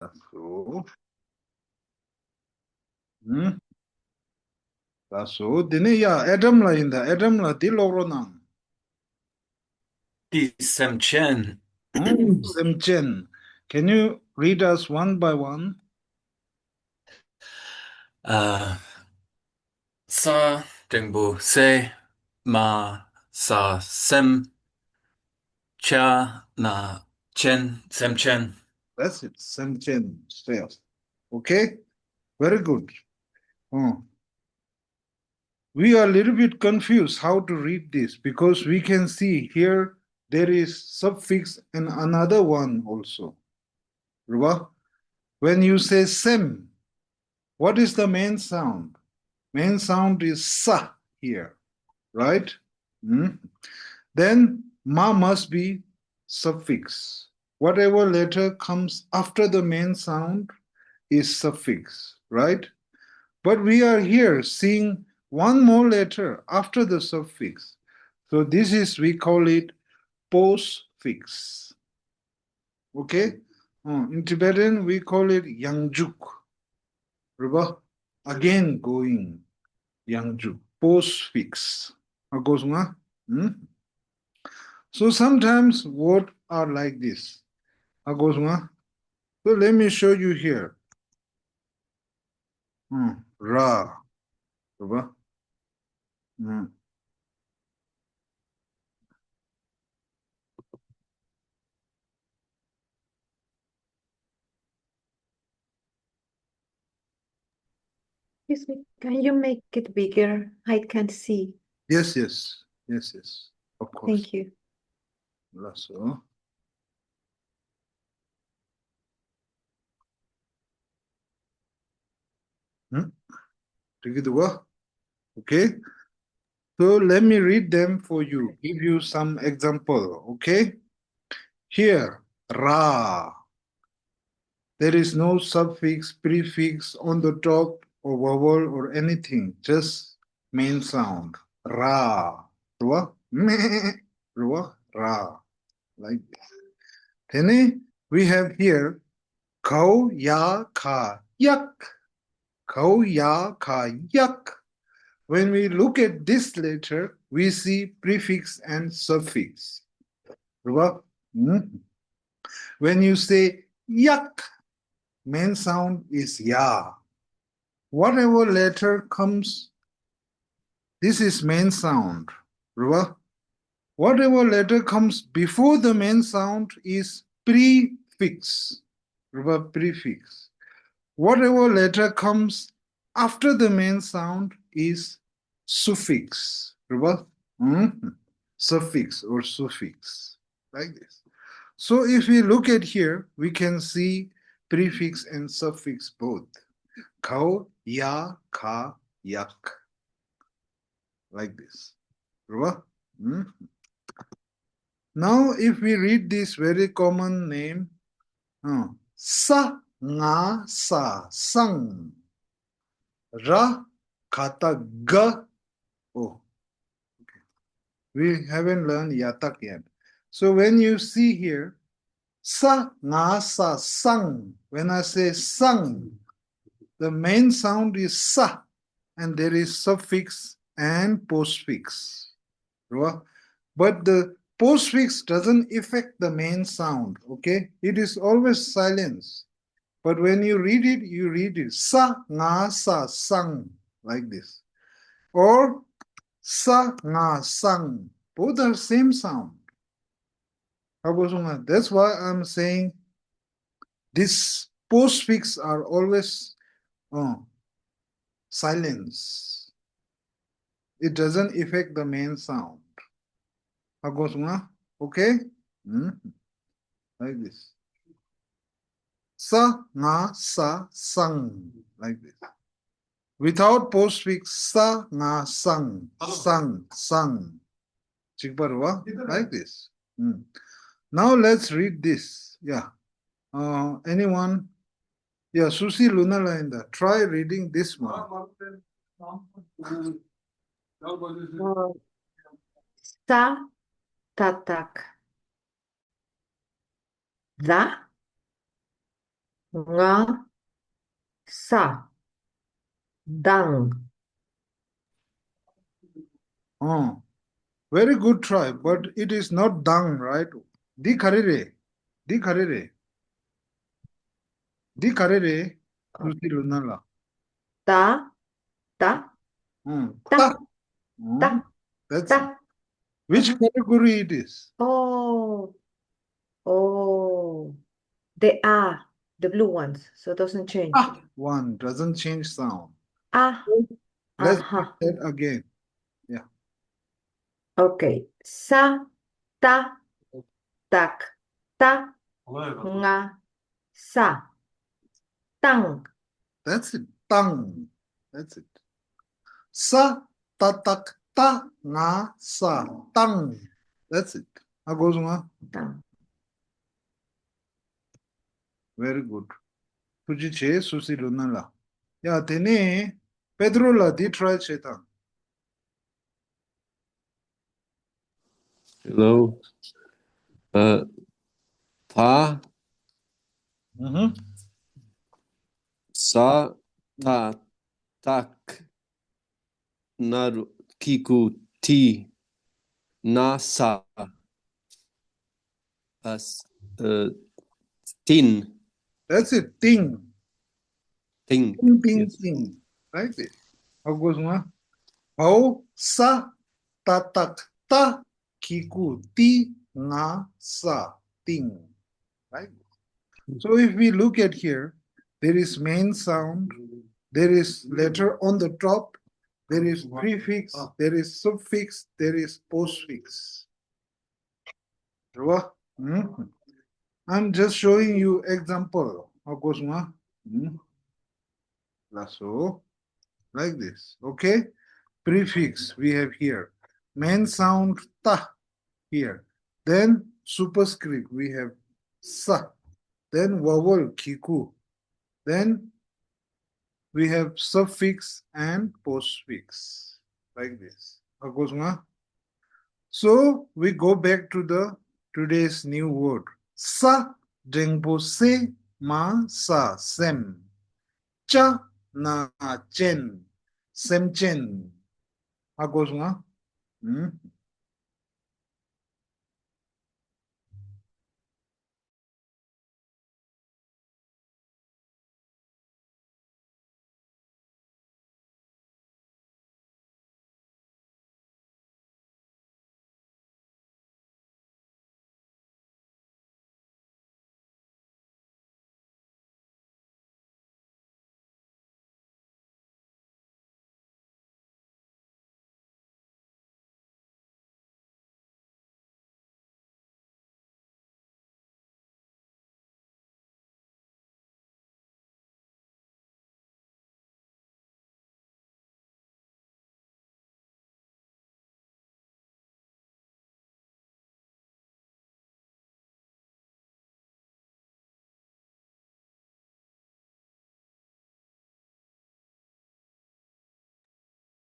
Taso. Taso. Dine ya Adam la inda. Adam la di loro nang. Di sem chen. Semchen. Can you read us one by one? Sa dengbu se ma sa sem cha na chen sem chen. That's it. Semchen. Sales. Okay? Very good. Oh. We are a little bit confused how to read this because we can see here there is suffix and another one also. Ruba, when you say sem, what is the main sound? Main sound is sa here, right? Hmm? Then ma must be suffix. Whatever letter comes after the main sound is suffix, right? But we are here seeing one more letter after the suffix. So this is, we call it postfix. Okay? In Tibetan, we call it yangjuk. Remember? Again going yangjuk. Postfix. Hmm? So sometimes words are like this. So let me show you here. Ra. Remember? Excuse me, can you make it bigger? I can't see. Yes, yes, yes, yes. Of course. Thank you. So. Okay. So let me read them for you. Give you some example. Okay. Here, ra. There is no suffix, prefix on the top or vowel or anything. Just main sound. Ra. Rua. Meh. Rua. Ra. Like this. Then we have here kau ya ka yak. Kau ya ka yak. When we look at this letter, we see prefix and suffix. When you say yak, main sound is ya. Whatever letter comes, this is main sound. Whatever letter comes before the main sound is prefix. Prefix. Whatever letter comes after the main sound is suffix. Suffix or suffix. Like this. So if we look at here, we can see prefix and suffix both. Kau, ya, ka, yak. Like this. Now if we read this very common name, sa, nga, sa, sang. Ra, kata, ga. Oh, okay. We haven't learned yatak yet. So when you see here, sa, nga, sa, sang. When I say sang, the main sound is sa, and there is suffix and postfix. But the postfix doesn't affect the main sound, okay? It is always silence. But when you read it sa, nga, sa, sang, like this. Or sa, nga, sang. Both are same sound. That's why I'm saying these postfix are always silence. It doesn't affect the main sound. Okay? Like this. Sa, nga, sa, sang. Like this. Without postfix, sa, nga, sang. Sang, sang. Like this. Now let's read this. Yeah. Anyone? Yeah, Susi Luna Linda. Try reading this one. Sa, tatak. Da? nga, sa, dang. Oh, very good try, but it is not dung, right? Di karere. Di karere. Di karere. Susi lunala. Ta, ta, Ta. ta, ta, That's it. ta. Which category it is? Oh, oh. The ah, the blue ones, so it doesn't change. One doesn't change sound. Ah, Let's aha. do that again. Yeah. Okay. Sa, ta, tak, ta, nga, sa, tang. That's it. Tang. That's it. Sa, ta, tak, ta, nga, sa, tang. That's it. How goes nga? Tang. Very good. Tuji che susi lunala. Ya, tene Pedro la di try cheta. Hello. Ta, sa, ta, tak, naru, kiku, ti, na, sa, tin, That's it. Ting. ting. Ting, ting, Yes. ting. Like this. How goes nga? How sa, ta, tak, ta, kiku, ti, nga, sa, ting. Right? So if we look at here, there is main sound, there is letter on the top, there is prefix, there is suffix, there is postfix. I'm just showing you example. So, like this. Okay? Prefix we have here. Main sound ta here. Then superscript we have sa. Then vowel kiku. Then we have suffix and postfix. Like this. So we go back to the today's new word. Sa jengbo se ma sa sem. Cha na chen. Sem chen.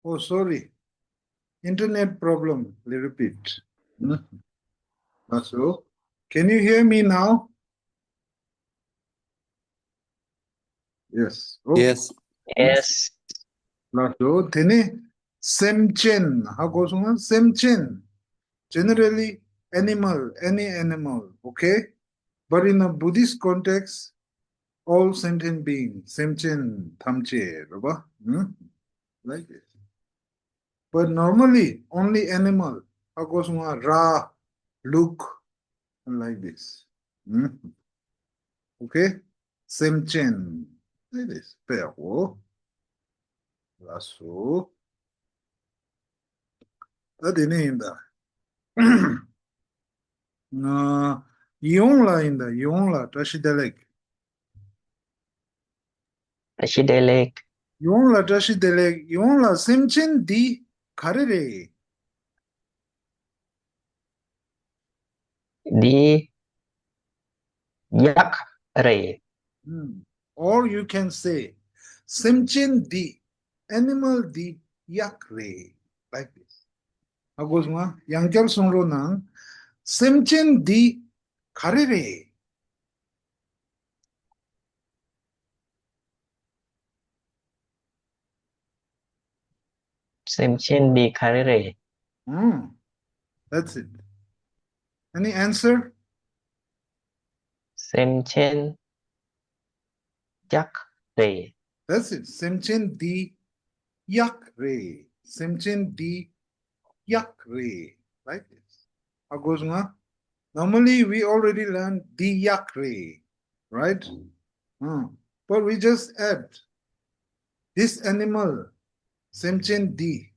Oh, sorry. Internet problem. Let me repeat. So, can you hear me now? Yes. Oh. Yes. Yes. So, tene semchen. How goes on? Semchen. Generally, animal, any animal. Okay. But in a Buddhist context, all sentient beings. Semchen tamche. Like this. But normally, only animal. How goes on? Ra, look, and like this. Okay? Semchen. Like this. Pero. Lasso. Adinenda. Yongla in the Yongla Tashidelek. Ashidelek. Yongla Tashidelek. Yongla Semchen di Karere. Di yak re. Or you can say Semchen di animal di yakre. Like this. Agos ma Yangkyal Songro nang Semchen di Karere. Semchen di karere. That's it. Any answer? Semchen yak re. That's it. Semchen di yak re. Semchen di yak re. Like this. How goes nga? Normally we already learned di yak re, right? But we just add this animal, semchen di,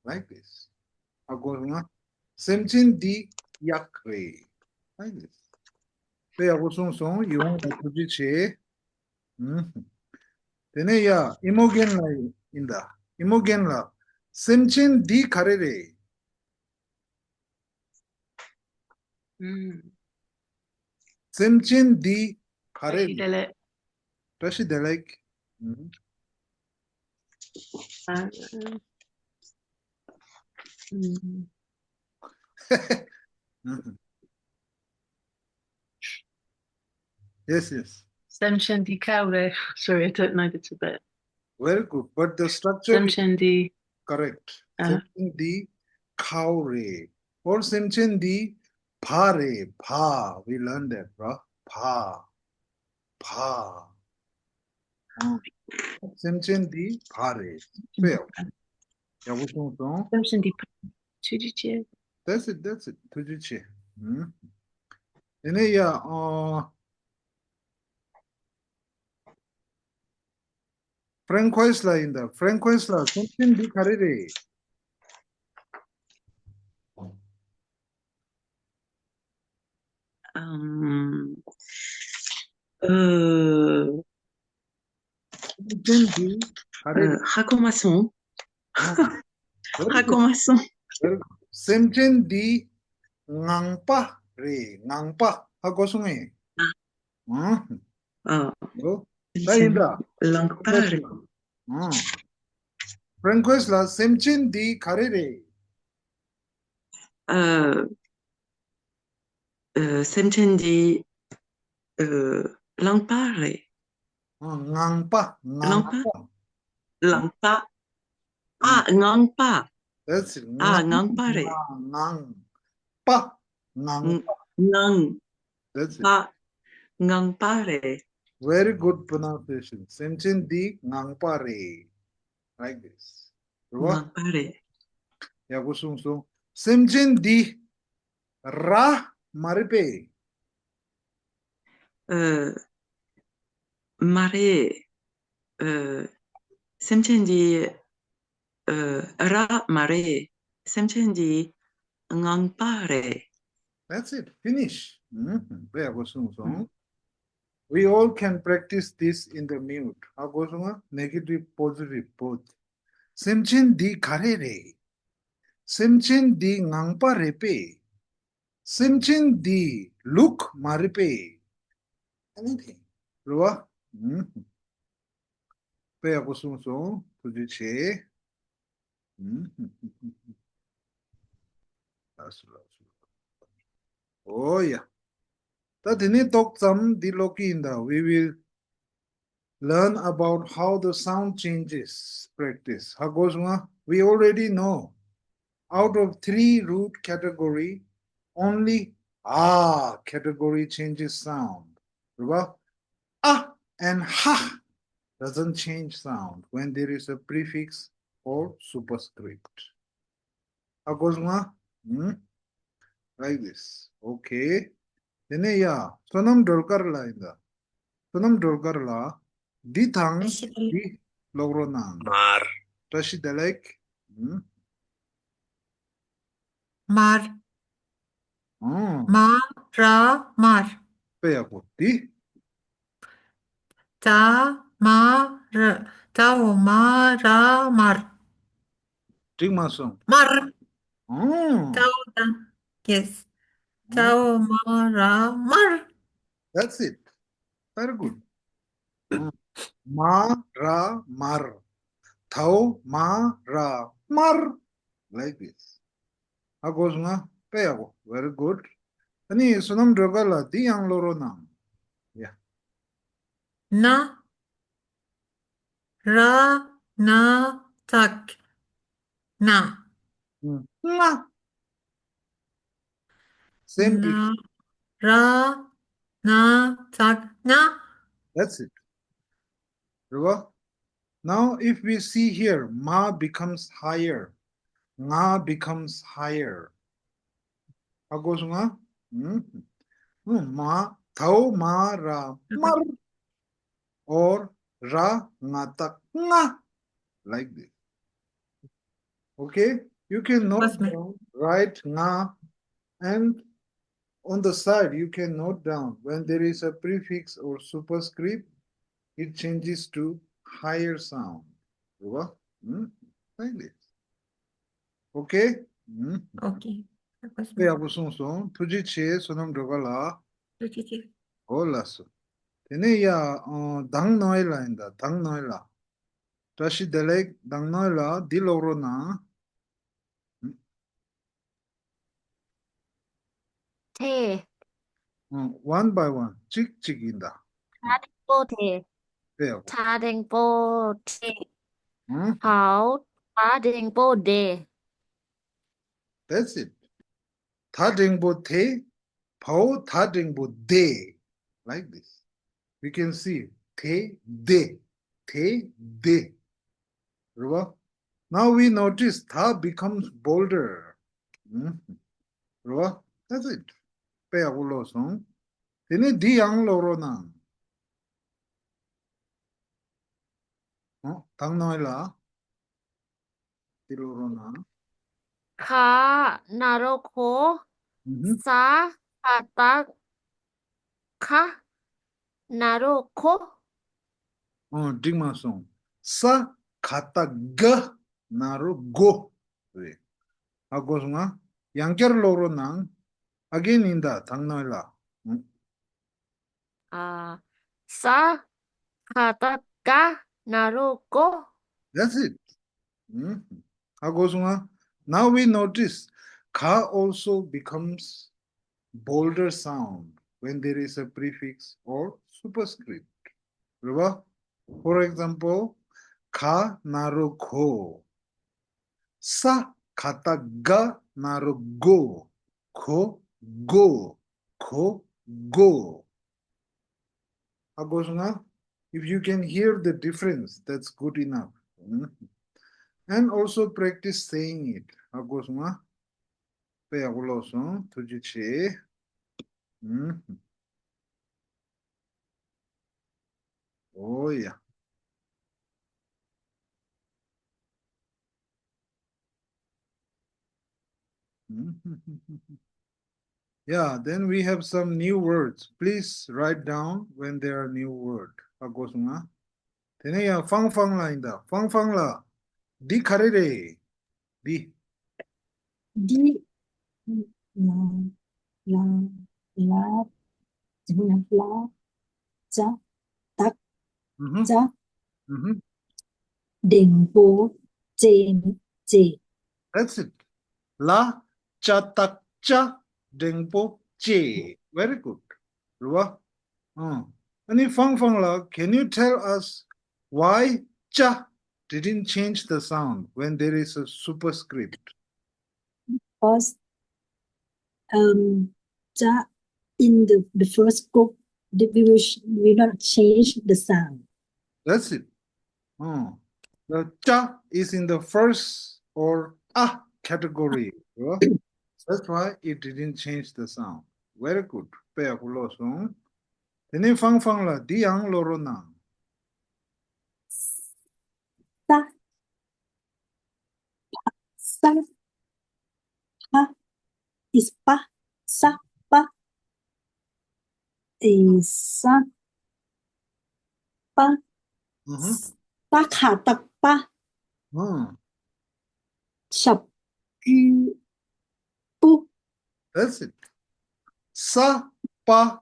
like this. How goes nga? Semchen di yak re. Like this. Kaya ako song yung natuji che. Tene ya imogen la inda. Imogen la. Semchen di karere. Semchen di karere. Dele. Tashi delek. Yes, yes. Semchen di kaure. Sorry, I don't know this a bit. Very good. But the structure is Semchen di. correct. Semchen di kaure. Or semchen di pare. Pa. We learned that, bro. Pa. Pa. Semchen di pare. Fail. 야구송송. Semchen di chujiche. That's it. That's it. 투지치. 얘네 야 프랭코이슬라인다. 프랭코이슬라. semchen di karere. semchen di karere. Rakomason. Very good. Rakomason. semchen di ngangpa re. ngangpa. 하고 송해. 다인다. Langpare. 프랭코이슬라 semchen di karere. Semchen di Langpare. ngangpa. ngangpa. Langpa. Ngangpa. That's it. Ngangpare. ngangpa. ngangpa. That's it. Ngangpare. Very good pronunciation. semchen di ngangpa re. Like this. Ngangpare. 야구숭숭. semchen di ra maripe. Mare. Semchen di Ra Mare. Semchen di Ngangpare. That's it. Finish. 야구숭숭. We all can practice this in the mute. 야구숭아. Negative, positive, both. semchen di karere. semchen di ngangpa repe. semchen di look maripe. Anything. Ruwa? 야구숭숭. 도대체. Oh yeah. Tadini talk some the Loki in the we will learn about how the sound changes practice. How goes we already know. Out of 3 root category, only category changes sound. Remember? And ha doesn't change sound when there is a prefix or superscript. How goes like this. Okay. Then sonam dolkarla in the sonam dolkarla ditang di logronang. Mar. Tashi dalek. Mar. Ma, ra, mar. Peyakuti. Ta, ma, ra. Ta, o, ma, ra, mar. Tigmasong. Mar. Oh, Ta, o, ta. Yes. Ta, o, ma, ra, mar. that's it. Very good. Ma, ra, mar. Tao, ma, ra, mar. Like this. How goes Peyaku. Very good. Ani sonam dolkarla di ang loronang. Yeah. Na, ra, na, tak. Na. Na. Same pitch. Na. Ra. Na. Tak. Na. That's it. Ruba? Now, if we see here, ma becomes higher. Nga becomes higher. How goes nga? Ma, thau, ma, ra, mar. Or ra, nga, tak, nga. Like this. Okay? You can note What's my- down, write nga, and on the side you can note down when there is a prefix or superscript, it changes to higher sound. Ruba? Like this. Okay? Okay. What's 네, my- 아부송송 투지치에 소놈 들어갈라. Chichi. 올랐어. 테네야 당 노일라인다. 당 노일라. 다시 델렉 당 노일라 딜로로나. Thề, one by one 찍찍인다. Tha Đinh Vô Thề, 돼요. Tha Đinh Vô Thề, 응? Hảo Tha Đinh Vô Đề, That's it. 다댕보 테, 파오 다댕보 데. Like this. We can see 테, 데, 테, 데. Right? Now we notice 다 becomes bolder. Right? That's it. 빼앗올라서. Then 디앙로로나. 당노일라. 디로로나. Khá Nà Rô Khố, Xá Hà Ta Khá Nà Rô Khố, 딩마송. 사 가타 가 나로 고. 왜? 하고서나 양결로로나. Again 인다. 당노일라. Xá Hà Ta Cá Nà Rô Cố, That's it. 하고서나 now we notice ka also becomes bolder sound when there is a prefix or superscript. Right? For example, ka naru ko. Sa kata ga naru go. Ko go. Ko go. Agosuna, if you can hear the difference, that's good enough. And also practice saying it. Agosuna, pe aguloso, tujiche. Oh, yeah. Yeah, then we have some new words. Please write down when there are new words. Agosuna. Teneya fang lainda. Fang la. Di karere. Di. Di la la la la cha tak cha đền bố trên chế. That's it. La cha tak cha dengpo che. Very good. Ruwa. And fang la, can you tell us why cha didn't change the sound when there is a superscript? Because cha in the first group we not change the sound. That's it. The cha is in the first or category. That's why it didn't change the sound. Very good. Pea kuloso. Tene fang la diang lorona. Sa pa is pa sa pa is sa pa ta khả tập pa sập pu. That's it. Sa pa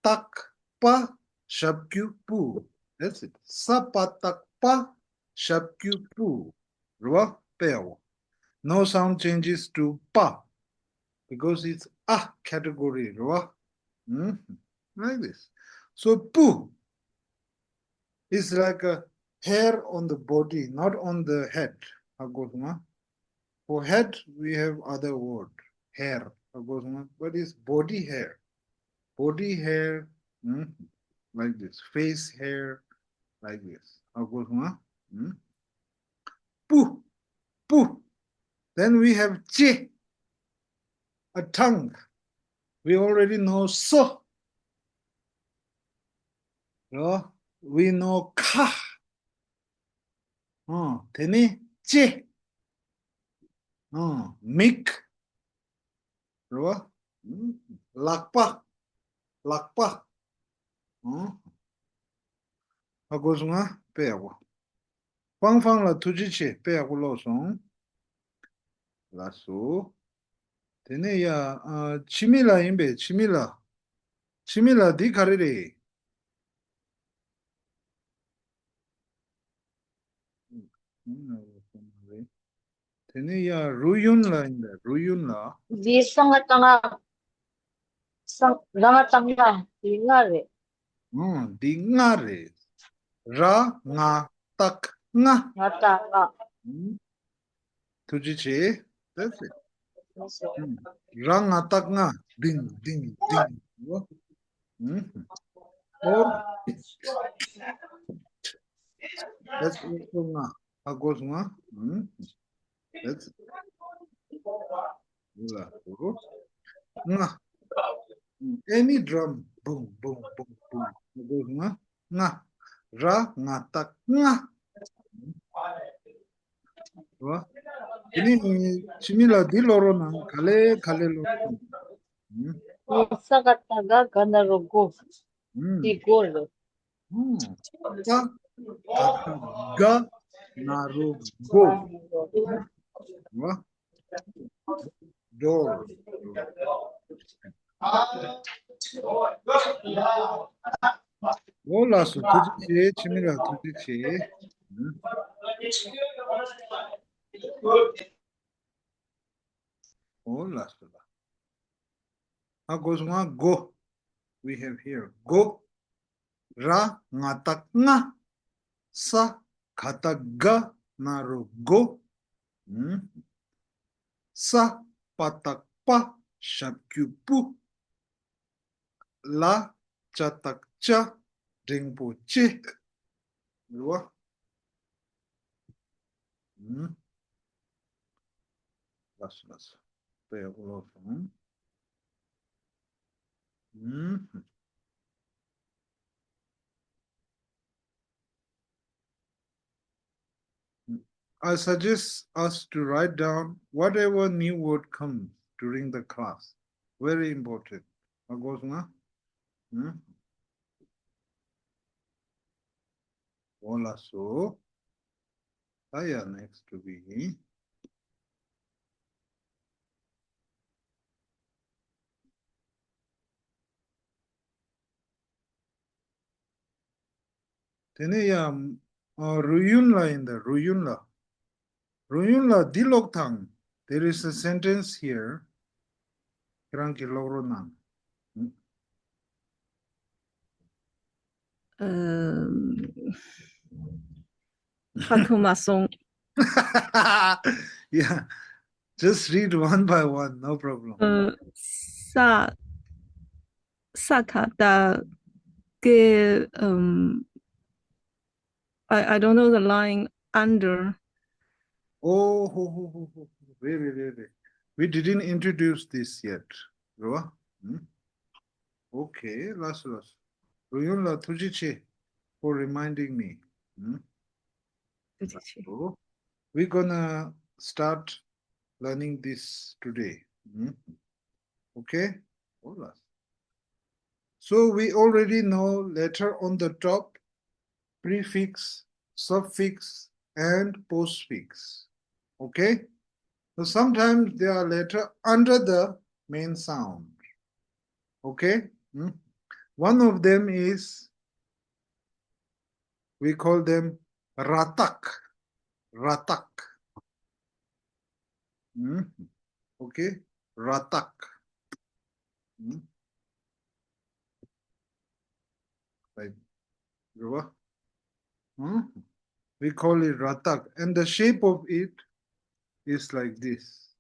tak pa shabkyu pu. That's it. Sa pa tak pa shabkyu pu. Rua peo. No sound changes to pa because it's a category. Rua. Like this. So pu is like a hair on the body, not on the head. Agosma. For head, we have other word. Hair. What is body hair? Body hair, like this. Face hair, like this. Pu, pu. Then we have che, a tongue. We already know so. No? We know ka. Tene che. Mik. Lakpa. Lakpa. Agosunga pewa. Fang fang la tuji che pewa lo song. La su. Tene ya chimila imbe chimila. Chimila di karere. Tene ya ruyun la imbe ruyun la. Di tanga ingare. Di ngare. Ra nga tak nga. Ngata Tuji che. That's it. Ra nga tak nga. Ding ding ding. Or that's also nga. Agos nga. That's nga. Any drum. Boom boom boom boom. Agos nga. Nga. Ra nga tak nga. Ini chimila di loro na kale kale loro. Isakataga ganarogo. Igolo. Sa kata ga naru go. Door. Ola su tuji che chimila tuji che. Ola su la. Agos nga go. We have here go. Ra ngatak nga. Sa kata ga naru go. Sa patak pa shapkyupu. La chatak cha ringpo che. Lua. Las. Pea ulo. I suggest us to write down whatever new word comes during the class. Very important. Agos nga? Ola so. Saya next to be. Tene ya ruyun la in the ruyun la. Ruyun la dilok tang. There is a sentence here. Kirang kiloro nang. Hakumasong. Yeah, just read one by one, no problem. Sa Sakata ge I don't know the line under. Wait. We didn't introduce this yet. Roa? Okay, last. Ruyun la tujiche for reminding me. So, we're gonna start learning this today. Okay? Hola. So we already know letter on the top, prefix, suffix, and postfix. Okay? So sometimes there are letters under the main sound. Okay? One of them is, we call them ratak. Ratak. Okay? Ratak. Like, we call it ratak. And the shape of it is like this.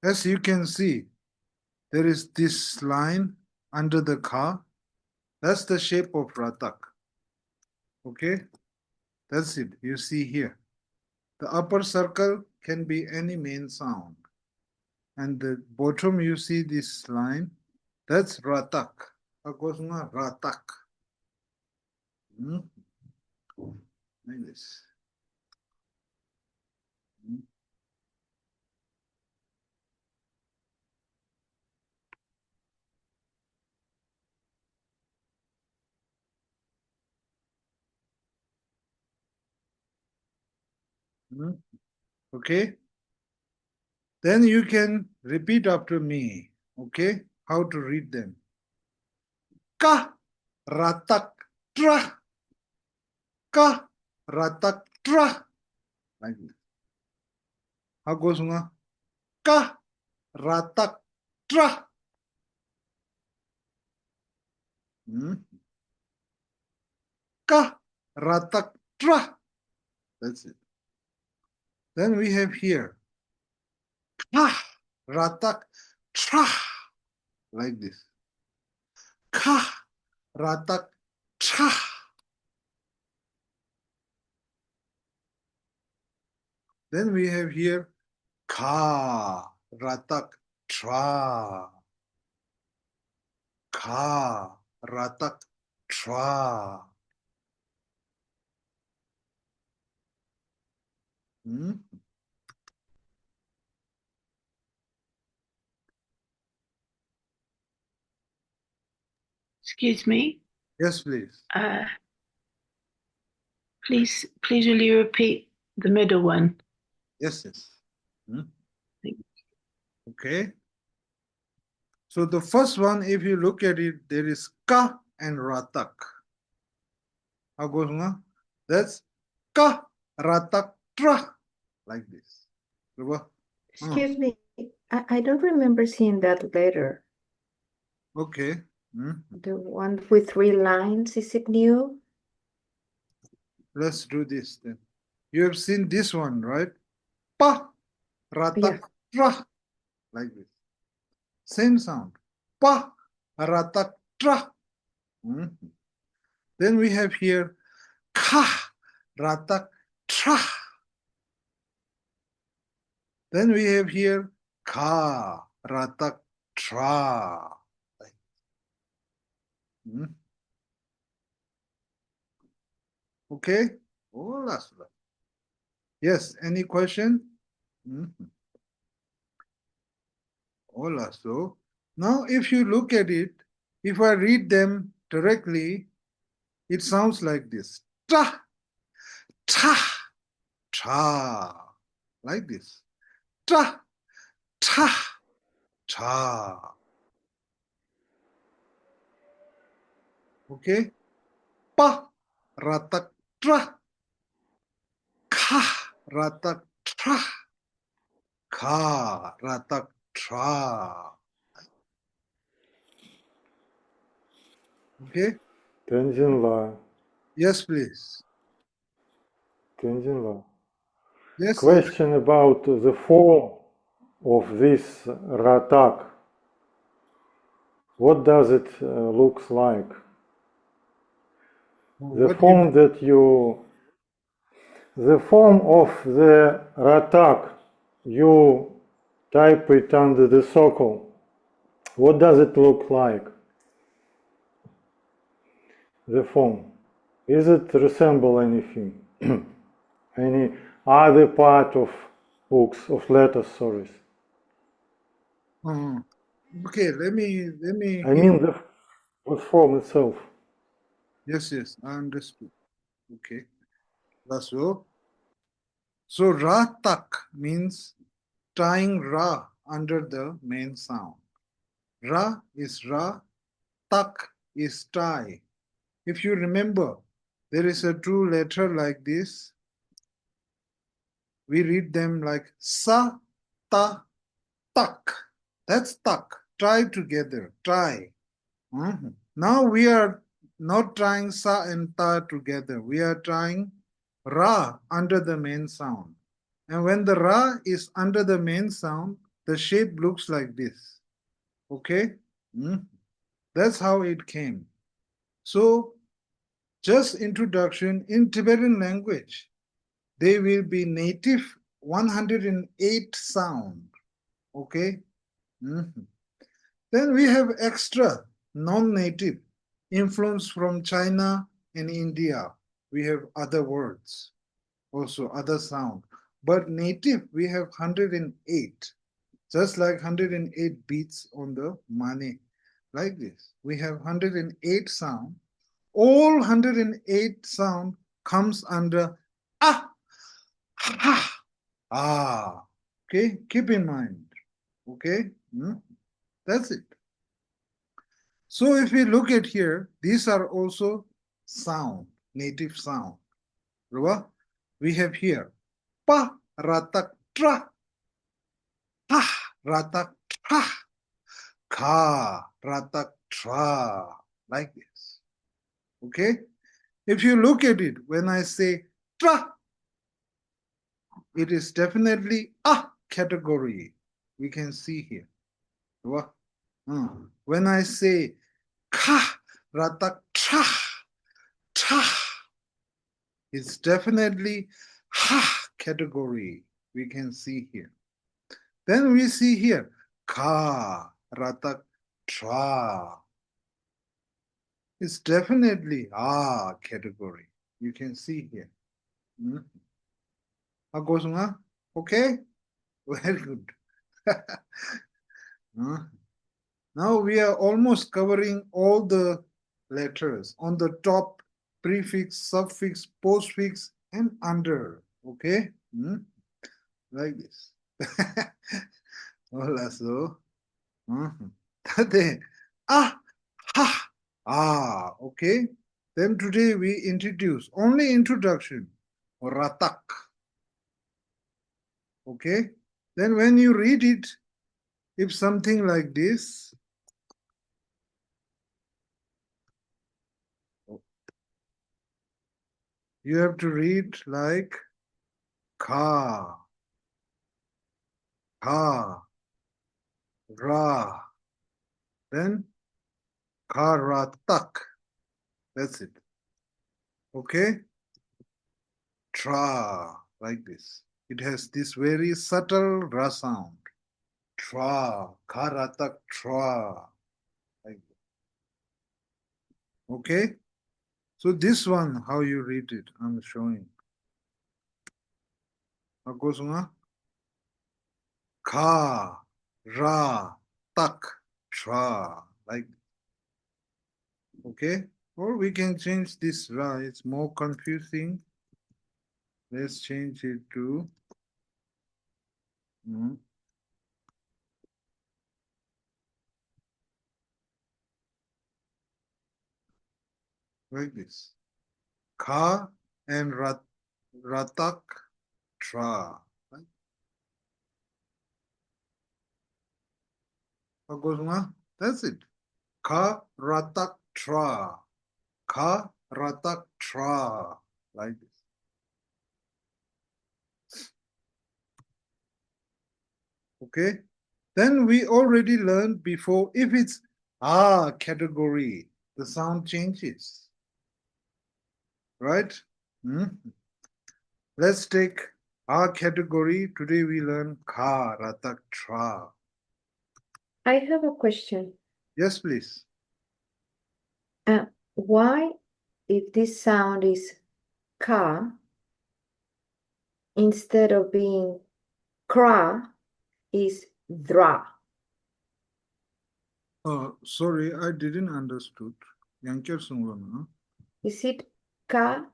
As you can see, there is this line under the ka. That's the shape of ratak. Okay, that's it. You see here. The upper circle can be any main sound. And the bottom, you see this line. That's ratak. Ratak. Like this. Okay. Then you can repeat after me. Okay. How to read them. Ka ratak tra. Ka ratak tra. Like this. How goes nga? Ka ratak tra. Ka ratak tra. That's it. Then we have here. Ka ratak tra. Like this. Ka ratak tra. Then we have here ka ratak tra. Ka ratak tra. Excuse me. Yes, please. Please will you repeat the middle one? Yes. Okay. So the first one, if you look at it, there is ka and ratak. How goes nga? That's ka ratak tra. Like this. Excuse me, I don't remember seeing that letter. Okay. The one with 3 lines, is it new? Let's do this then. You have seen this one, right? Pa ratak tra. Like this. Same sound. Pa ratak tra. Then we have here ka ratak tra. Then we have here ka ratak tra. Okay. Yes. Any question? Hola. So now, if you look at it, if I read them directly, it sounds like this. Tra, tra, tra. Like this. Tra, tra, tra. Okay. Pa, ratak, tra. Ka, ratak, tra. Ka, ratak, tra. Okay. Tenzin Yes, please. Tenzin Yes. Question about the form of this ratak. What does it looks like? The form of the ratak, you type it under the circle. What does it look like? The form. Is it resemble anything? Any other part of books, of letters, sorry. Okay, let me. I mean the form itself. Yes, I understood. Okay. So ratak means tying ra under the main sound. Ra is ra, tak is tie. If you remember, there is a true letter like this. We read them like sa, ta, tak. That's tak. try together. Try. Mhm. Now we are not trying sa and ta together. We are trying ra under the main sound. And when the ra is under the main sound, the shape looks like this. Okay? That's how it came. So, just introduction in Tibetan language. They will be native 108 sound. Okay? Then we have extra non-native influence from China and India. We have other words, also other sound. But native, we have 108, just like 108 beats on the mane, like this. We have 108 sound. All 108 sound comes under ah, ha, ah. Okay, keep in mind. Okay, that's it. So if we look at here, these are also sound, native sound. We have here pa ratak tra, ha ratak tra, ka ratak tra, like this. Okay? If you look at it, when I say tra, it is definitely a category. We can see here. When I say ka ratak tra, tra, it's definitely ha category. We can see here. Then we see here ka ratak tra. It's definitely ah category. You can see here. Okay? Very good. Now we are almost covering all the letters on the top, prefix, suffix, postfix, and under. Okay? Like this. Hola, so. Ah, ha, ah. Okay? Then today we introduce only introduction. Ratak. Okay? Then when you read it, if something like this, you have to read like ka, ka, ra, then karatak. That's it. Okay? Tra, like this. It has this very subtle ra sound. Tra, karatak, tra. Like that. Okay? So this one, how you read it, I'm showing. Ka, ra, tak, tra. Like that. Okay? Or we can change this ra. It's more confusing. Let's change it to like this. Ka and ratak tra. Right? That's it. Ka ratak tra. Ka ratak tra. Like this. Okay? Then we already learned before, if it's ah category, the sound changes. Right? Let's take our category. Today we learn ka ratak tra. I have a question. Yes, please. Why, if this sound is ka, instead of being kra, is dra? Sorry, I didn't understood. Is it ka,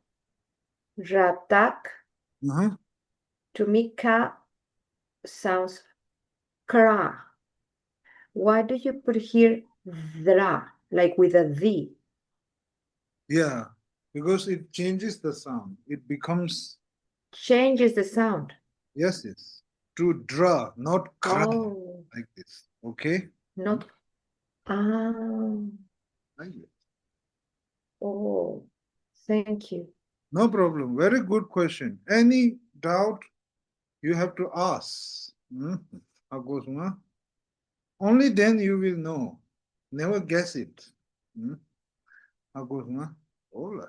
ratak? To me, ka sounds kra. Why do you put here dra, like with a D? Yeah, because it changes the sound. It becomes... Changes the sound. Yes. To draw, not cry, Oh. like this. Okay? Not Ah, Like this. oh, thank you. No problem. Very good question. Any doubt you have to ask. How goes, huh? Only then you will know. Never guess it. How goes, huh? Oh,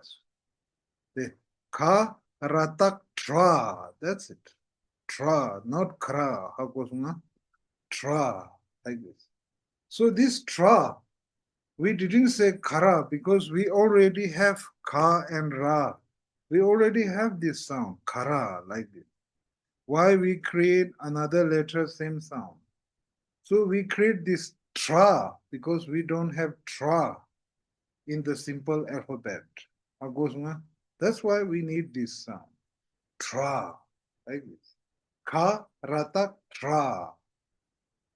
the ka ratak tra. That's it. Tra, not kra. How goes, huh? Tra, like this. So this tra, we didn't say kara because we already have ka and ra. We already have this sound, kara, like this. Why we create another letter, same sound? So we create this tra because we don't have tra in the simple alphabet. How goes, ma? That's why we need this sound. Tra, like this. Ka, rata, tra.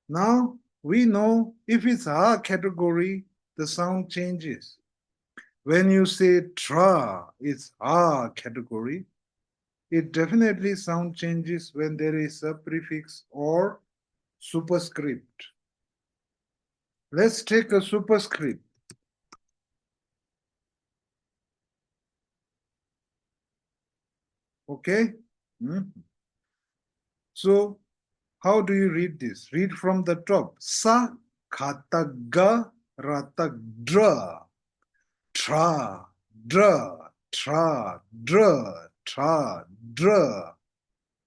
Now we know if it's a category, the sound changes. When you say tra, it's a category. It definitely sound changes when there is a prefix or superscript. Let's take a superscript. Okay? So, how do you read this? Read from the top. Sa kataga ratagdra. Tra, dra, tra, dra, tra, dra.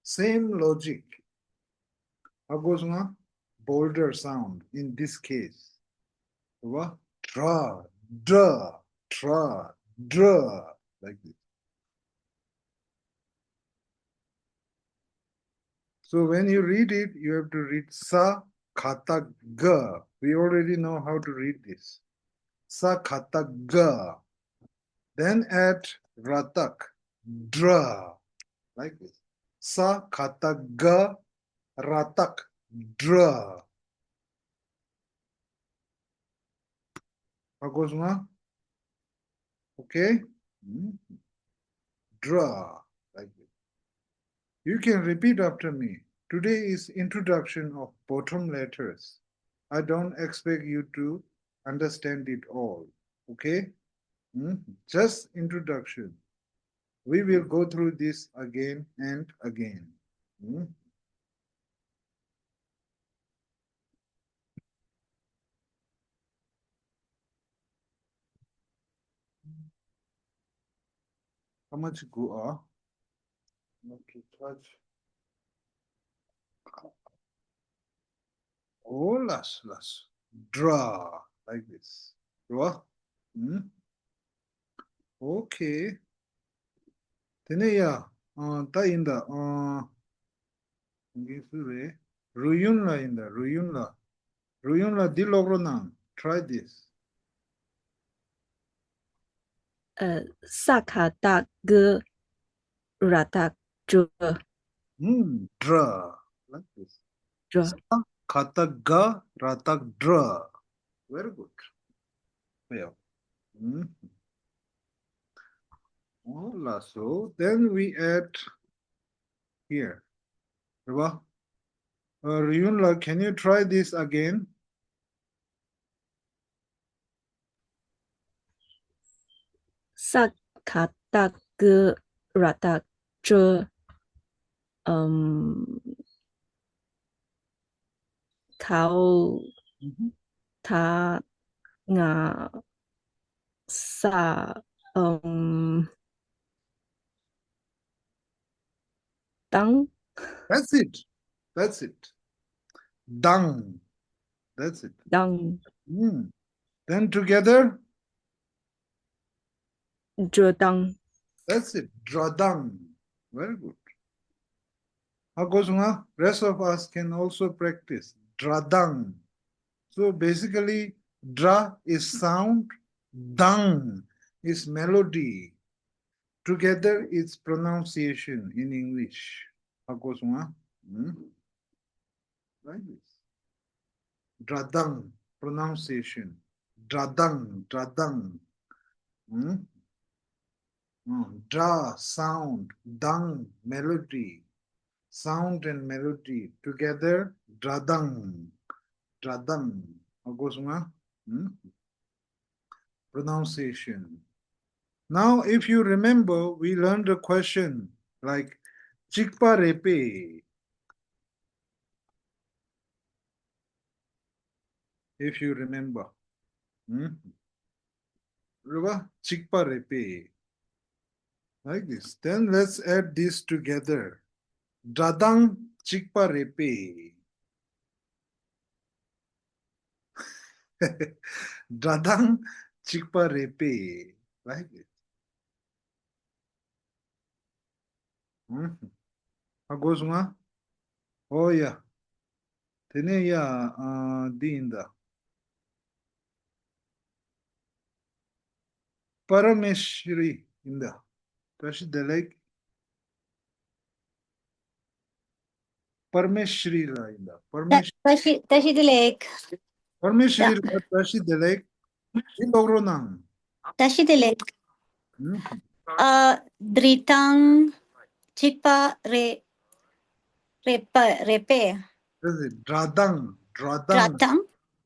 Same logic. How goes on? Bolder sound in this case. Tra, dra, tra, dra. Like this. So when you read it, you have to read sa kata ga. We already know how to read this. Sa kata ga. Then add ratak, dra, like this. Sa kata ga, ratak, dra. How goes ma? Okay? Dra, like this. You can repeat after me. Today is introduction of bottom letters. I don't expect you to understand it all. Okay? Just introduction. We will go through this again and again. How much go? Okay, touch. Oh, las. Draw, like this. Draw. Okay. Teneya, ta inda, Ruyunla inda, Ruyunla. Ruyunla dilogronang. Try this. 萨卡大哥拉大遮 Dra, like this. 遮 Kataga, ratak, dra. Very good. Yeah. So then we add here. Ryunla, can you try this again?萨卡大哥拉大遮考他雅萨当 That's it. That's it. Dung. That's it. 当 Then together, 遮当 that's it. Dradang. Very good. Hagosunga, rest of us can also practice. Dradang. So basically, dra is sound, dung is melody. Together, it's pronunciation in English. Hagosunga. Like this. Dradang, pronunciation. Dradang. Dra, sound. Dang, melody. Sound and melody together. Dradang. How goes, Pronunciation. Now, if you remember, we learned a question like Chikpa Repe. If you remember. Remember? Chikpa Repe. Like this. Then let's add this together. Dadang Chikpa Repe. Dadang Chikpa Repe. Like this. How goes nga? Oh yeah. Tene ya dinda. Parameshri inda. Tashi delek. Parmeshri la inda. Tashi Dilek. Parmeshri la tashi delek. Ilogro nang. Tashi Dilek. Dritang Chikpa Repe. That's it. Dradang. Dratang.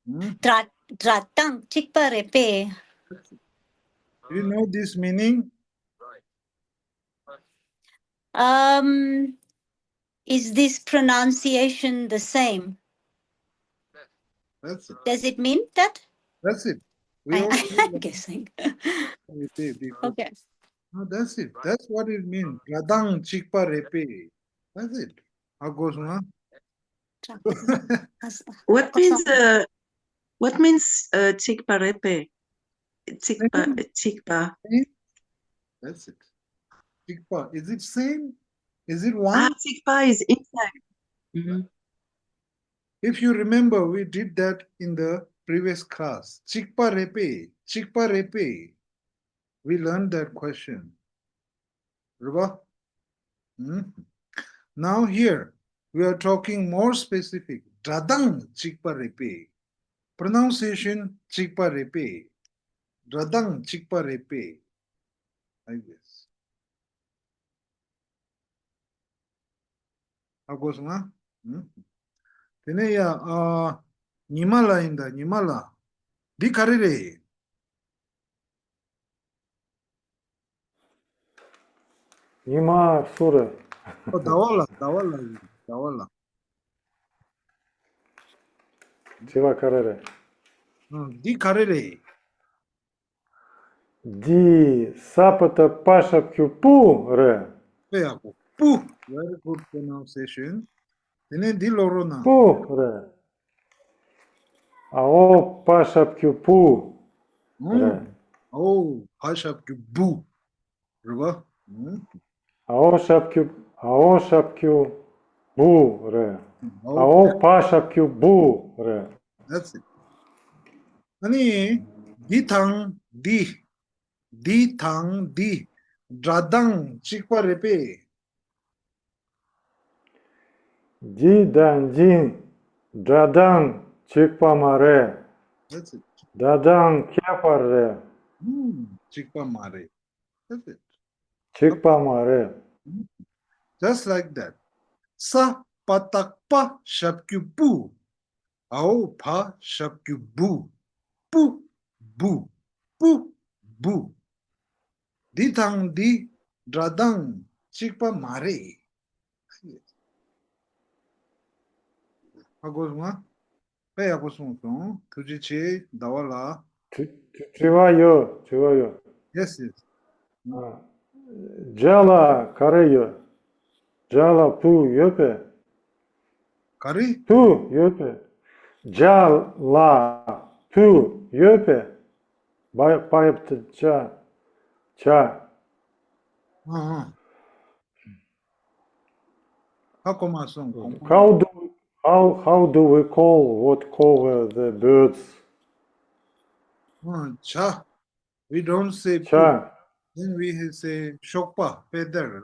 Dratang Chikpa Repe. Do you know this meaning? Is this pronunciation the same? That's it. Does it mean that? That's it. We all I'm guessing. Okay. No, that's it. That's what it means. Dradang Chikpa Repe. That's it. How goes nga? What means chikpa repe? Chikpa. That's it. Chikpa. Is it same? Is it one? Chikpa is inside. If you remember, we did that in the previous class. Chikpa Repe. Chikpa Repe. We learned that question. Remember? Now here, we are talking more specific. Dradang Chikpa Repe. Pronunciation Chikpa Repe. Dradang Chikpa Repe. Like this. How goes nga? Tene ya Nimala inda Nimala. Di karire. Nima sure. Dawala. Chiva karere. Di karire. Di sapata pasha pu re. Pu. Very good pronunciation. Tene di lorona. Pu re. Ao pasha pu re. Oh, pasha bu. Remember? Ao shapkyu bu re. Ao pasha bu re. That's it. Ani ditang di dradang chikpa repe. Di dan jin dadang chikpa mare. That's it. Dadang kyapar re. Chikpa mare. That's it. Chikpa mare. Just like that. Sa patakpa shapkyu pu. Ao pa shapkyu bu. Pu bu. Pu bu. Ditang di dradang chikpa mare. Agos nga? Pe agos mo to. Tuji che dawala. Chivayo. Yes. Jala kareyo. Jala pu yope. Kari? Pu yope. Jala pu yope. Bayaptı cha. How do we call the birds? Cha. We don't say Cha. pu. Then we say shokpa, feather,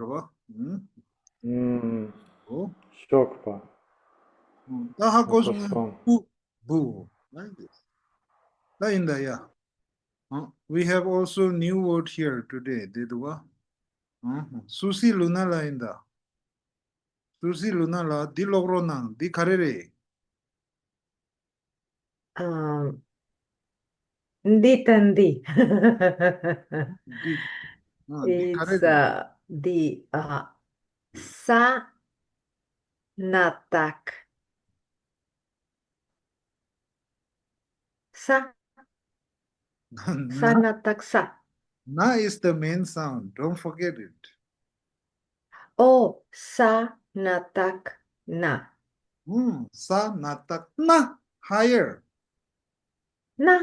Shokpa. Daha goes pu, bu. Like this. We have also new word here today. Deduwa. Susi luna la inda. Susi luna la di logro nang di karere. Di tandi. Di. Di It's karere. the sa natak. Sa Na, natak sa. na is the main sound. Don't forget it. Oh, sa natak na. Sa natak na. Higher. Na.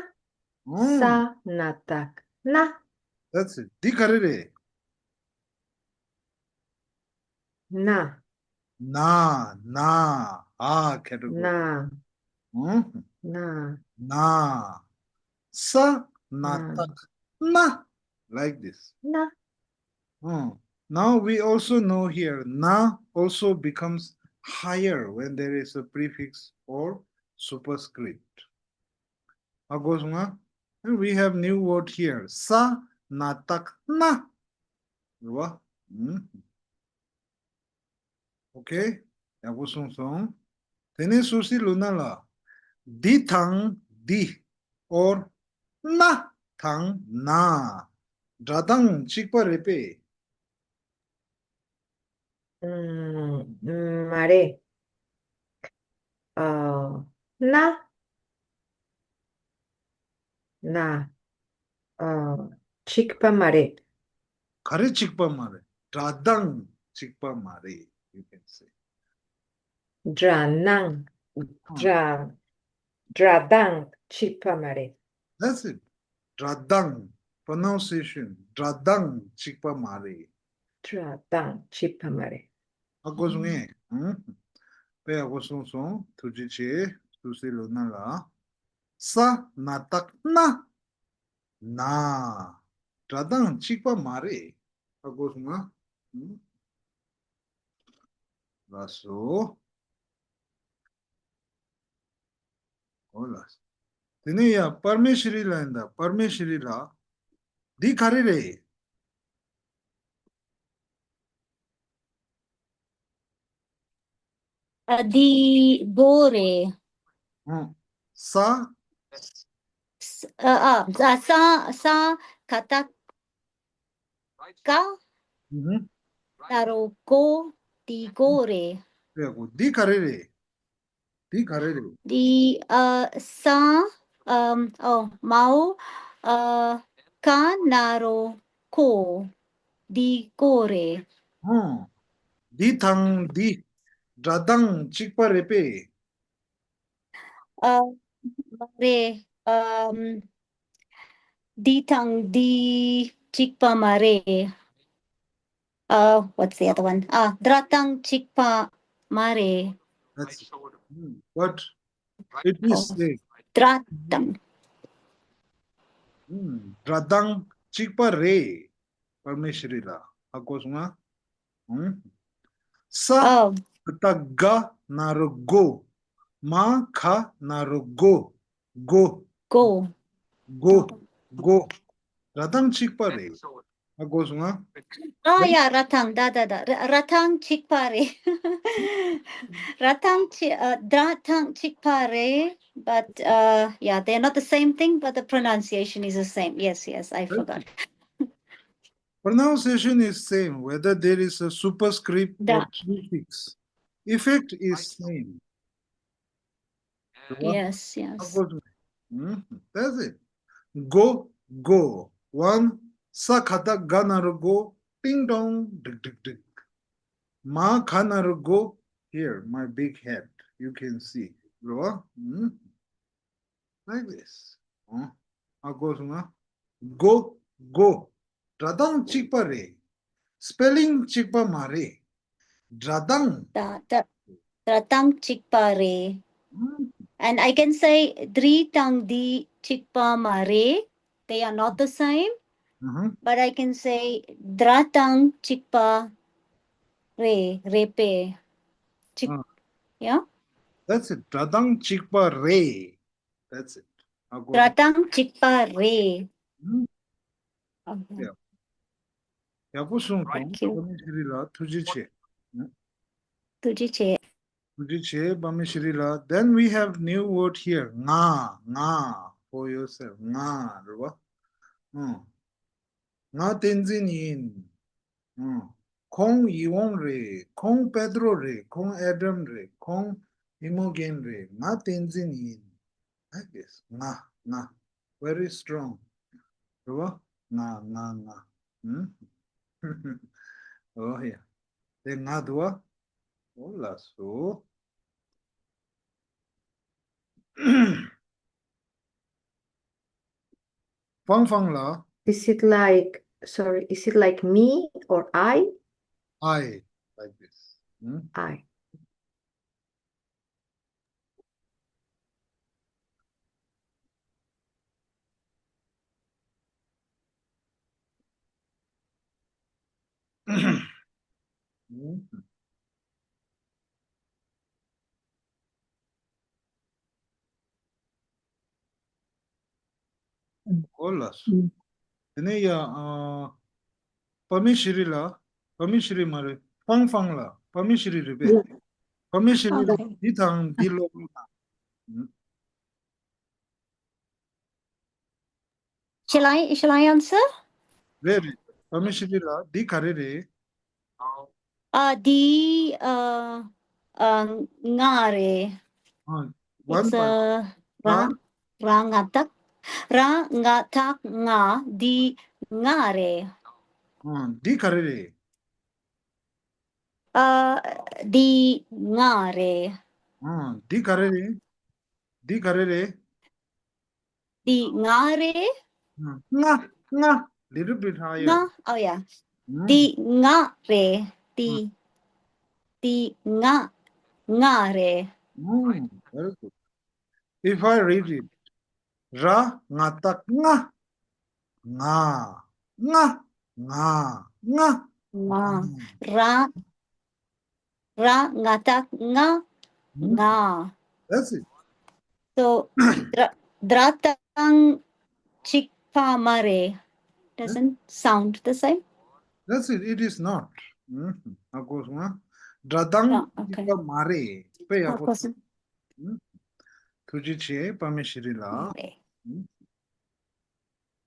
Hmm, Sa natak na. that's it. Di karere. Na. Na. Ah, category. Na. Hmm, Na. Na. Sa natak na. Like this. Na. Now we also know here na also becomes higher when there is a prefix or superscript. Agosma, and we have new word here. Sa natak na. Okay. Agosong. Tene susi lunala. Di tang di or na tang na. Dradang chikpa repe. Mare. Na. Na. Chikpa mare. Kare chikpa mare. Dradang chikpa mare. You can say. Dranang. Dradang chikpa mare. That's it. Dradang. Pronunciation. Dradang chikpa mare. Dradang chikpa mare. Agosung Pe agosung song. Tujiche. Susi lunala. Sa natak na. Na. Dradang chikpa mare. Agosung Raso. Hola. Tini ya Parmeshri la inda. Parmeshri la. Di karire. Di gore. Sa. Sa kata ka taro ko di gore. Di karire. Di karire. Di sa mau ka naro ko di gore. Di tang di. Dradang chikpa repe. Mare di tang di chikpa mare. What's the other one? Dratang chikpa mare. That's what it is saying. Dratang. Dradang chikpa re. Parmeshri-la. Akosma. Sa kata ga narugo. Ma kha narugo. Go. Go. Dradang chikpa re. Akosma. Yeah, ratang, da. Ratang chikpare. Dratang chikpare, but yeah, they're not the same thing, but the pronunciation is the same. Yes, I forgot. Pronunciation is same, whether there is a superscript or prefix. Effect is same. Yes. That's it. Go. One, sa kata ga naru go, ding dong, dig. Ma ka naru go, here, my big head. You can see. Like this. Go. Dradang chikpa re. Spelling chikpa mare. Dradang. Dratang chikpare. And I can say dritang di chikpa mare. They are not the same, but I can say dratang chikpa repe. Yeah. That's it. Dradang chikpa re. That's it. Dratang chikpa re. Yeah. Yapusung Bamishirila Tujiche. Tujiche Bamishirila. Then we have new word here. Nga. for yourself. Nga, diba? Nga tenzin yin. Kong Iwon re, Kong Pedro re, Kong Adam re, Kong Imogen re, Nga tenzin yin. Like this. Nga. Very strong. Diba? Nga. Hmm? Oh, yeah. Then nga dua. Hola, so. Fang la. Is it like, sorry, is it like me or I? I. Like this. I. Hola, so. Then ya, Pamishiri la. Pamishiri mare. Fang la. Pamishiri ribe. Yeah. Pamishiri Okay. ditang dilo. Shall I answer? Very. Pamishiri la. Di kare re. Di ngare. One It's by ra ngatak. Ra ngatak nga di ngare. di kare re. Di ngare. Di kare re. Di kare re. Di ngare. Nga. Little bit higher. Nga. Oh yeah. Di ngare. Di ngare. Very good. If I read it, ra ngatak nga. Nga. Nga. Ra ngatak nga. That's it. So dratang chikpa mare doesn't sound the same. That's it. It is not. Of course, Dradang Okay. tika mare. Pe Of course. Tuji che pameshiri la.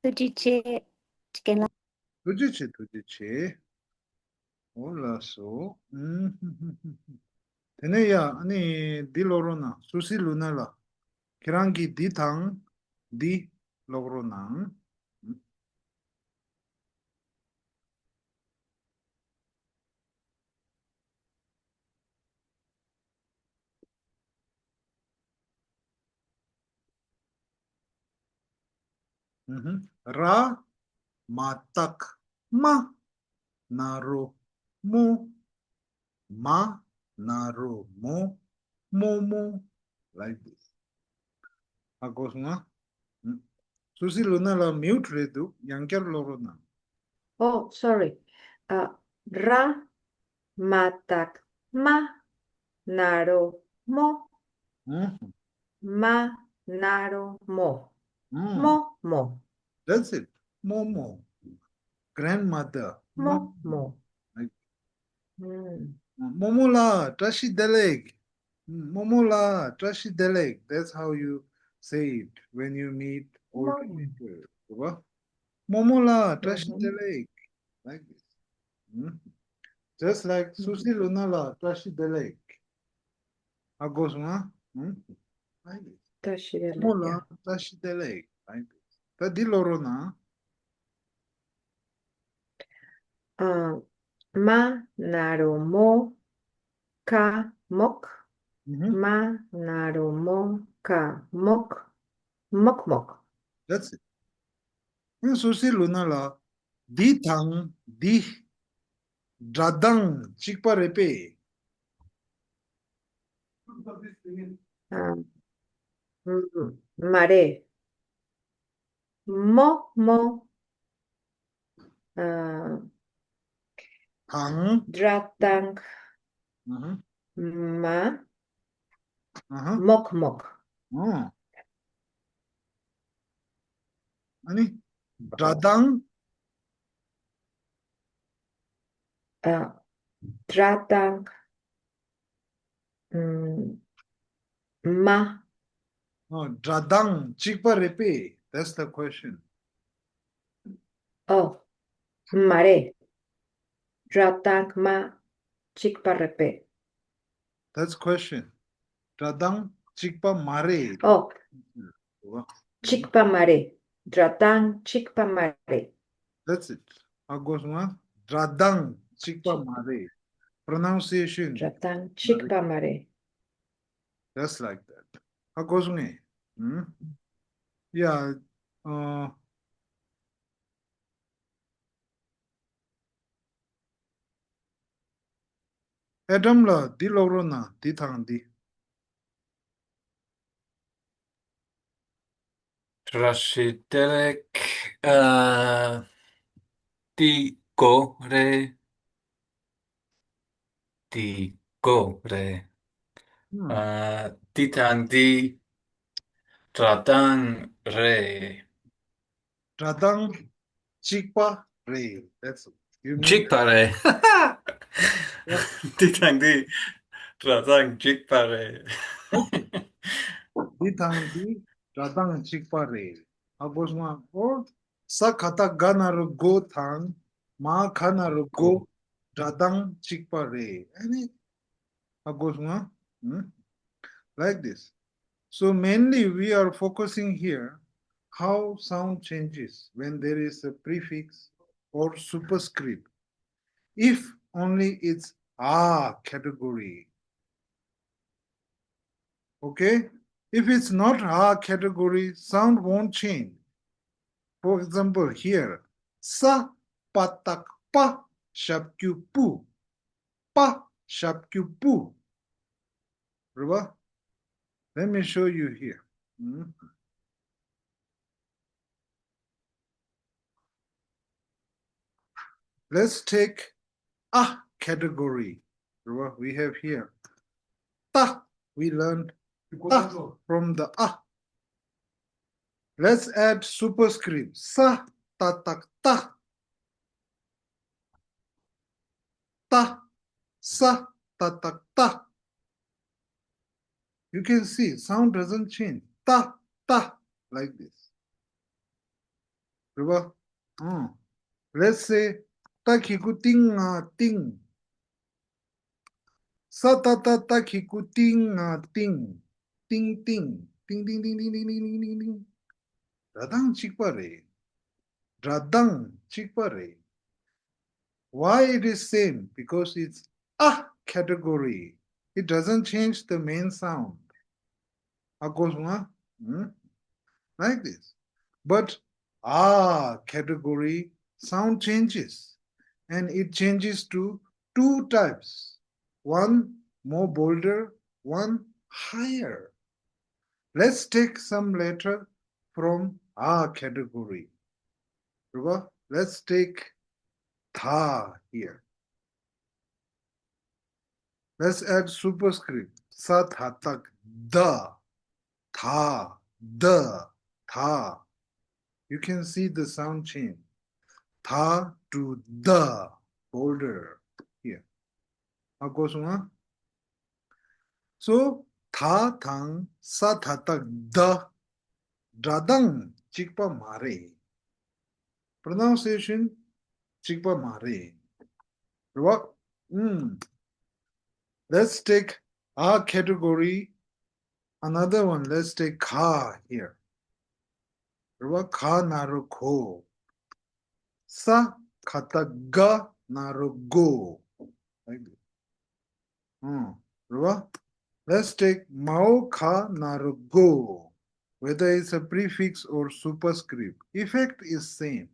Tujiche chicken. Tuji che. Hola so. Tene ya ani di lorona. Susi luna la. Kirangi di tang di lorona. Ra matak ma naro mo ma naro mo like this. Agos nga. Susi luna la mute redu yanker lorona. Oh, sorry. Ra matak ma naro mo. Ma naro mo. Mo. That's it. Momo. Grandmother. Mo. Like, Momola, trashi deleg. Momola, trashi deleg. That's how you say it when you meet older people. Diba? Momola, trashi deleg. Like this. Just like Susi Lunala, trashi deleg. Agos nga. Like this. Mola, trashi deleg. Like this. Tadi lorona. Ma naro mo ka mok. Ma naro mo ka mok. Mok. That's it. Susi Lunala, di tang, di dradang, chikpa repe. Mare. Mo. Tang. Dratang. Ma. Mok. Ani dradang. Dratang. Ma. Oh, dradang chikpa repe. That's the question. Oh, mare. Dratang ma chikparepe. That's question. Dradang chikpa mare. Oh, chikpa mare. Dratang chikpa mare. That's it. How goes one? Dradang chikpa mare. Pronunciation. Dratang chikpa mare. Just like that. How goes one? Yeah. Adam la di loro na di thang di. Trashitelek di go re di go re di tang di tratang re Dradang chikpa re. That's it. You need chikpare di tang di tratang chikpare di thang di dradang chikpa re. How goes one? Or sa kata ganaru go thang ma khanaru go dradang chikpa re. Any how goes one? Like this. So mainly we are focusing here how sound changes when there is a prefix or superscript. If only it's category. Okay? If it's not category, sound won't change. For example, here, sa patak pa shapkyu pu. Pa shapkyu pu. Remember? Let me show you here. Let's take a category. Remember, we have here. Ta. We learned ta from the a. Let's add superscript. Sa ta tak ta. Ta. Sa ta tak ta. You can see sound doesn't change. Ta ta like this. Remember? Let's say ta kiku ting ting. Sa ta ta ta kiku ting ting. Ting ting. Ting ting ting ting ting ting ting ting. Radang chikpare. Radang chikpare. Why it is same? Because it's a category. It doesn't change the main sound. Like this. But category sound changes. And it changes to two types. One more bolder, one higher. Let's take some letter from category. Let's take tha here. Let's add superscript. Sa tha tak da. Tha. Da. Tha. You can see the sound change. Tha to da. Bolder. Here. How goes on? So, tha thang sa tha tak da. Dradang chikpa mare. Pronunciation chikpa mare. What? Let's take our category. Another one. Let's take ka here. Ka naru ko. Sa kata ga naru go. Like this. Let's take mao ka naru go. Whether it's a prefix or superscript, effect is same.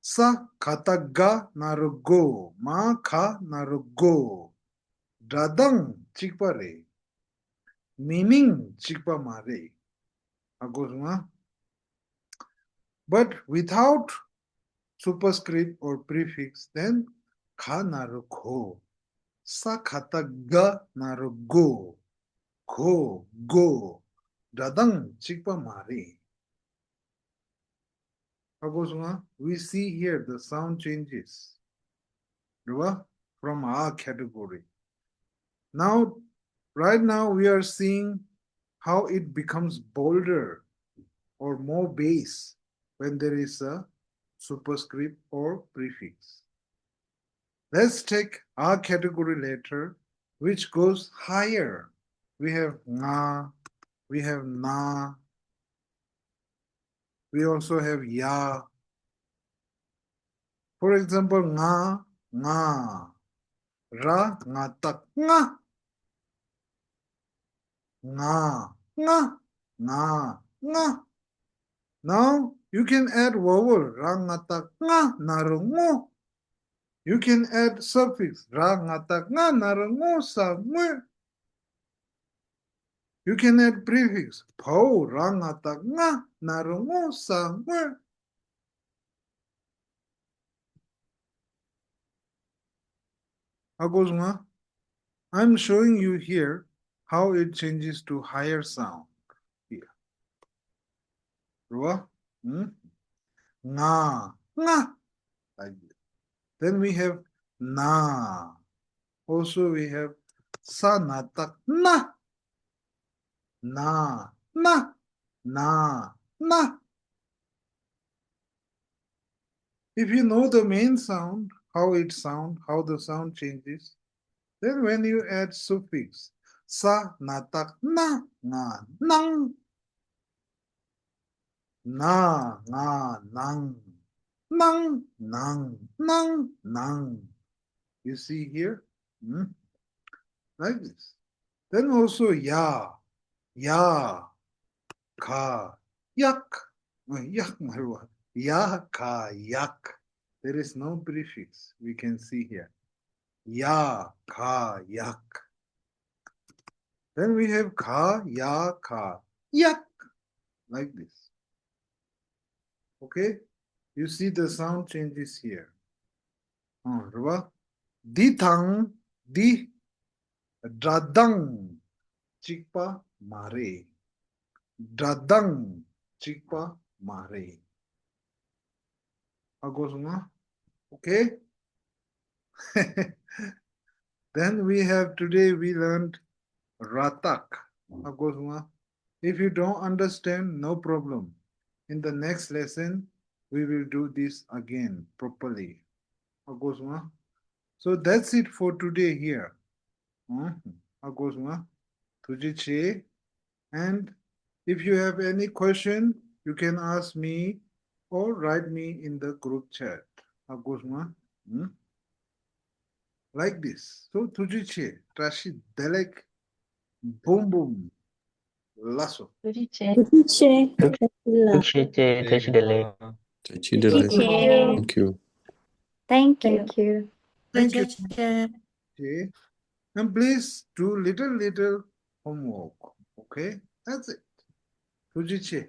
Sa kata ga naru go. Ma ka naru go. Dadang chikpa re. Meaning chikpa mare. But without superscript or prefix, then ka naru ko. Sa kata ga naru go. Ko go. Dadang chikpa mare. We see here the sound changes from our category. Now, right now we are seeing how it becomes bolder or more base when there is a superscript or prefix. Let's take our category letter which goes higher. We have nga, we have na, we also have ya. For example, nga, nga, ra, nga tak, nga, nga, nga, nga, nga. Now you can add vowel ra, nga tak, nga, narungo. You can add suffix ra, nga tak, nga, narungo, sa, ngwe. You can add prefix po, ra, nga tak, nga, narungo, sa, ngwe. How goes nga? I'm showing you here how it changes to higher sound here. Nga, nga, like this. Then we have na. Also we have sa, na, tak, na, na, na, na, na. If you know the main sound, how it sounds, how the sound changes, then when you add suffix sa, na, tak, na, nga, nang, na, nga, nang, nang, nang, nang, nang. You see here? Like this. Then also ya, ka, yak. Yak marwa. Ya, ka, yak. There is no prefix we can see here. Ya, ka, yak. Then we have ka, ya, ka, yak. Like this. Okay? You see the sound changes here. Ditang, di, dadang, chikpa, mare. Dadang, chikpa, mare. Agosuma? Okay? Then we have today we learned ratak. Agosuma? If you don't understand, no problem. In the next lesson, we will do this again properly. Agosuma? So that's it for today here. Agosuma? Tujiche. And if you have any question, you can ask me or write me in the group chat. Agosma. Like this. So tujiche, trashi delek, boom boom, lasso. Tujiche. Tujiche. Tujiche. Tujiche. Thank you. Thank you. Thank you. Thank you. Okay. And please do little homework. Okay? That's it. Tujiche.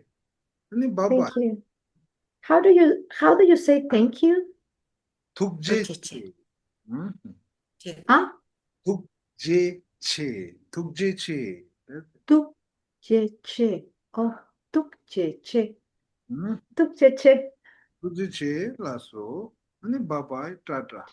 Bye-bye. Thank you. How do you say thank you? Tukjeche. Ah? Tukjeche. Tukjeche. Tukjeche. Oh, tukjeche. Tukjeche. Tukjeche, lasso. And bye-bye, tata.